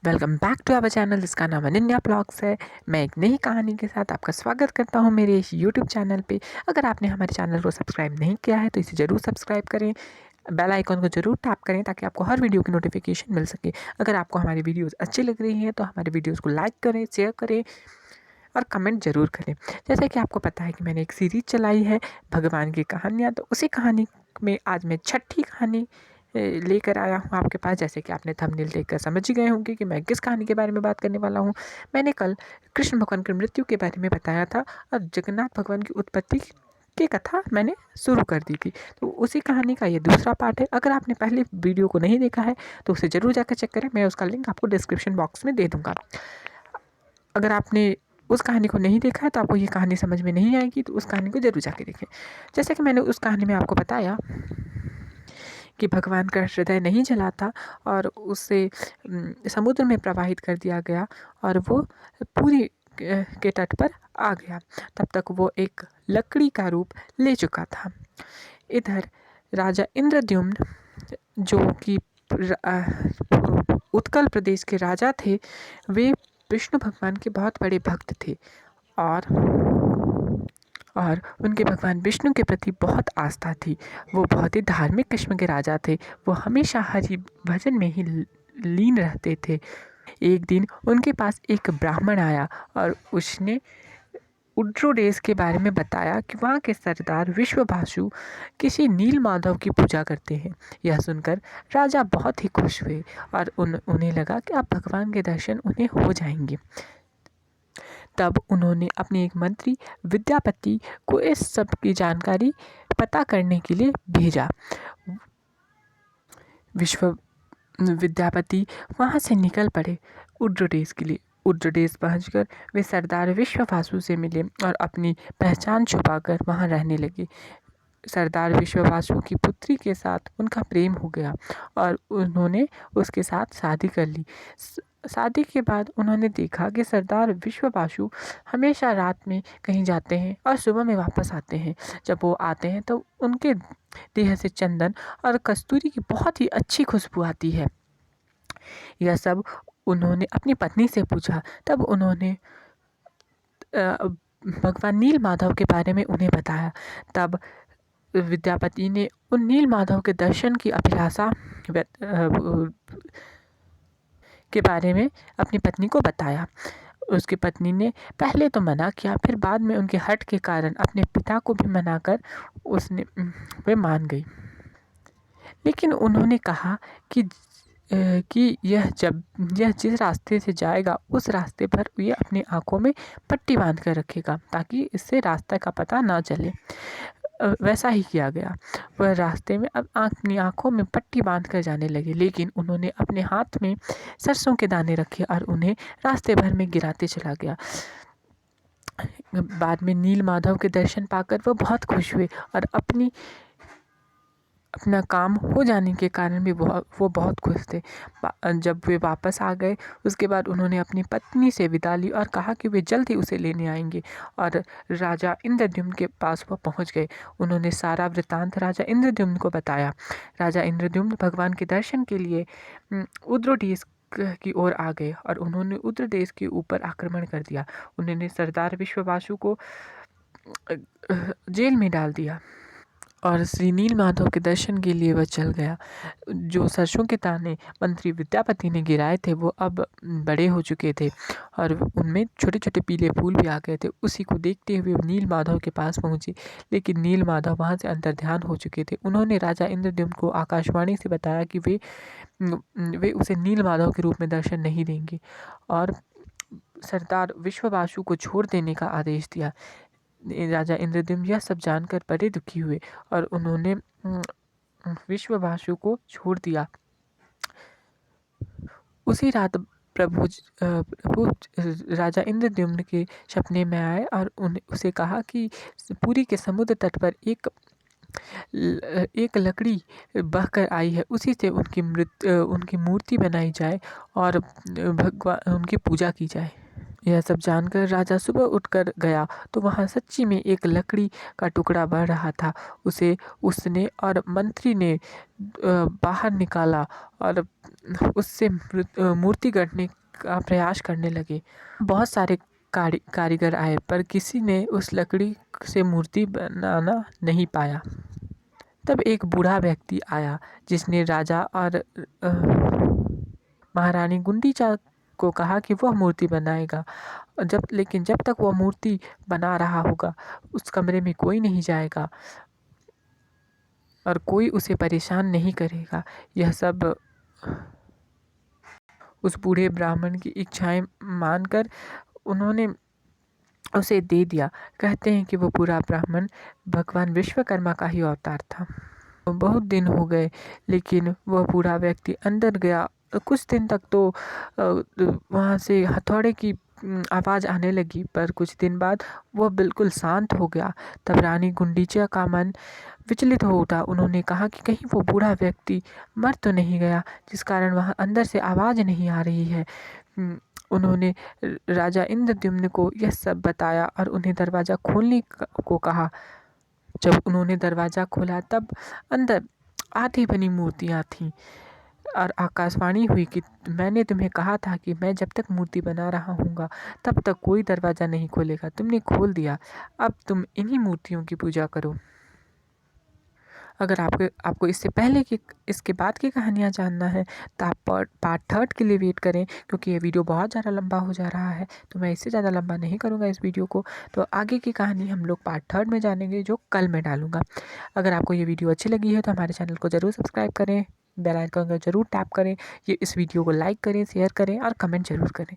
Welcome back to our channel जिसका नाम Ananya blogs है। मैं एक नई कहानी के साथ आपका स्वागत करता हूं मेरे इस यूट्यूब चैनल पे। अगर आपने हमारे चैनल को सब्सक्राइब नहीं किया है तो इसे ज़रूर सब्सक्राइब करें, बेल आइकन को ज़रूर टैप करें ताकि आपको हर वीडियो की नोटिफिकेशन मिल सके। अगर आपको हमारी वीडियोज़ अच्छी लग रही हैं तो हमारे वीडियोज़ को लाइक करें, शेयर करें और कमेंट ज़रूर करें। जैसे कि आपको पता है कि मैंने एक सीरीज़ चलाई है भगवान की कहानियाँ, तो उसी कहानी में आज मैं छठी कहानी लेकर आया हूँ आपके पास। जैसे कि आपने थंबनेल देखकर समझ ही गए होंगे कि मैं किस कहानी के बारे में बात करने वाला हूँ। मैंने कल कृष्ण भगवान की मृत्यु के बारे में बताया था और जगन्नाथ भगवान की उत्पत्ति की कथा मैंने शुरू कर दी थी। तो उसी कहानी का ये दूसरा पार्ट है। अगर आपने पहले वीडियो को नहीं देखा है तो उसे ज़रूर जाकर चेक करें। मैं उसका लिंक आपको डिस्क्रिप्शन बॉक्स में दे दूँगा। अगर आपने उस कहानी को नहीं देखा है तो आपको ये कहानी समझ में नहीं आएगी, तो उस कहानी को ज़रूर जाके देखें। जैसे कि मैंने उस कहानी में आपको बताया कि भगवान का हृदय नहीं जला था और उसे समुद्र में प्रवाहित कर दिया गया और वो पूरी के तट पर आ गया। तब तक वो एक लकड़ी का रूप ले चुका था। इधर राजा इंद्रद्युम्न जो कि उत्कल प्रदेश के राजा थे, वे विष्णु भगवान के बहुत बड़े भक्त थे और उनके भगवान विष्णु के प्रति बहुत आस्था थी। वो बहुत ही धार्मिक किस्म के राजा थे। वो हमेशा हरि भजन में ही लीन रहते थे। एक दिन उनके पास एक ब्राह्मण आया और उसने उड्रो देश के बारे में बताया कि वहाँ के सरदार विश्वभासु किसी नील माधव की पूजा करते हैं। यह सुनकर राजा बहुत ही खुश हुए और उन्हें लगा कि अब भगवान के दर्शन उन्हें हो जाएंगे। तब उन्होंने अपने एक मंत्री विद्यापति को इस सब की जानकारी पता करने के लिए भेजा। विद्यापति वहाँ से निकल पड़े उड्रदेश के लिए। उड्रदेश पहुंचकर वे सरदार विश्वभासु से मिले और अपनी पहचान छुपाकर वहाँ रहने लगे। सरदार विश्वभासु की पुत्री के साथ उनका प्रेम हो गया और उन्होंने उसके साथ शादी कर ली। शादी के बाद उन्होंने देखा कि सरदार विश्वभासु हमेशा रात में कहीं जाते हैं और सुबह में वापस आते हैं। जब वो आते हैं तो उनके देह से चंदन और कस्तूरी की बहुत ही अच्छी खुशबू आती है। यह सब उन्होंने अपनी पत्नी से पूछा। तब उन्होंने भगवान नील माधव के बारे में उन्हें बताया। तब विद्यापति ने उन नील माधव के दर्शन की अभिलाषा के बारे में अपनी पत्नी को बताया। उसकी पत्नी ने पहले तो मना किया, फिर बाद में उनके हठ के कारण अपने पिता को भी मनाकर वे मान गई। लेकिन उन्होंने कहा कि यह जिस रास्ते से जाएगा उस रास्ते पर ये अपनी आँखों में पट्टी बांध कर रखेगा ताकि इससे रास्ते का पता ना चले। वैसा ही किया गया। वह रास्ते में अब अपनी आँखों में पट्टी बांध कर जाने लगे, लेकिन उन्होंने अपने हाथ में सरसों के दाने रखे और उन्हें रास्ते भर में गिराते चला गया। बाद में नील माधव के दर्शन पाकर वह बहुत खुश हुए और अपना काम हो जाने के कारण भी वो बहुत खुश थे। जब वे वापस आ गए उसके बाद उन्होंने अपनी पत्नी से विदा ली और कहा कि वे जल्द ही उसे लेने आएंगे और राजा इंद्रद्युम्न के पास वो पहुंच गए। उन्होंने सारा वृतांत राजा इंद्रद्युम्न को बताया। राजा इंद्रद्युम्न भगवान के दर्शन के लिए उद्रोदेश की ओर आ गए और उन्होंने उद्रदेश के ऊपर आक्रमण कर दिया। उन्होंने सरदार विश्वभासु को जेल में डाल दिया और श्री नील माधव के दर्शन के लिए वह चल गया। जो सरसों के दाने मंत्री विद्यापति ने गिराए थे वो अब बड़े हो चुके थे और उनमें छोटे छोटे पीले फूल भी आ गए थे। उसी को देखते हुए नील माधव के पास पहुँचे, लेकिन नील माधव वहाँ से अंतर्ध्यान हो चुके थे। उन्होंने राजा इंद्रद्युम्न को आकाशवाणी से बताया कि वे उसे नील माधव के रूप में दर्शन नहीं देंगे और सरदार विश्वभासु को छोड़ देने का आदेश दिया। राजा इंद्रद्युम्न यह सब जानकर बड़े दुखी हुए और उन्होंने विश्वभासु को छोड़ दिया। उसी रात प्रभु राजा इंद्रद्युम्न के सपने में आए और उसे कहा कि पुरी के समुद्र तट पर एक लकड़ी बहकर आई है, उसी से उनकी मूर्ति बनाई जाए और भगवान उनकी पूजा की जाए। यह सब जानकर राजा सुबह उठकर गया तो वहाँ सच्ची में एक लकड़ी का टुकड़ा बढ़ रहा था। उसे उसने और मंत्री ने बाहर निकाला और उससे मूर्ति गढ़ने का प्रयास करने लगे। बहुत सारे कारीगर आए पर किसी ने उस लकड़ी से मूर्ति बनाना नहीं पाया। तब एक बूढ़ा व्यक्ति आया जिसने राजा और महारानी गुंडीचा को कहा कि वह मूर्ति बनाएगा। लेकिन जब तक वह मूर्ति बना रहा होगा उस कमरे में कोई नहीं जाएगा और कोई उसे परेशान नहीं करेगा। यह सब उस बूढ़े ब्राह्मण की इच्छाएं मानकर उन्होंने उसे दे दिया। कहते हैं कि वो पूरा ब्राह्मण भगवान विश्वकर्मा का ही अवतार था। बहुत दिन हो गए लेकिन वह बूढ़ा व्यक्ति अंदर गया। कुछ दिन तक तो वहाँ से हथौड़े की आवाज़ आने लगी पर कुछ दिन बाद वह बिल्कुल शांत हो गया। तब रानी गुंडीचा का मन विचलित हो उठा। उन्होंने कहा कि कहीं वो बूढ़ा व्यक्ति मर तो नहीं गया जिस कारण वहाँ अंदर से आवाज़ नहीं आ रही है। उन्होंने राजा इंद्रद्युम्न को यह सब बताया और उन्हें दरवाज़ा खोलने को कहा। जब उन्होंने दरवाज़ा खोला तब अंदर आधी बनी मूर्तियाँ थीं और आकाशवाणी हुई कि मैंने तुम्हें कहा था कि मैं जब तक मूर्ति बना रहा हूँगा तब तक कोई दरवाज़ा नहीं खोलेगा। तुमने खोल दिया, अब तुम इन्हीं मूर्तियों की पूजा करो। अगर आपको इससे पहले की इसके बाद की कहानियाँ जानना है तो आप पार्ट 3 के लिए वेट करें क्योंकि ये वीडियो बहुत ज़्यादा लंबा हो जा रहा है तो मैं इससे ज़्यादा लंबा नहीं करूँगा इस वीडियो को। तो आगे की कहानी हम लोग पार्ट 3 में जानेंगे जो कल मैं डालूँगा। अगर आपको ये वीडियो अच्छी लगी है तो हमारे चैनल को ज़रूर सब्सक्राइब करें, बेल आइकन को ज़रूर टैप करें, इस वीडियो को लाइक करें, शेयर करें और कमेंट ज़रूर करें।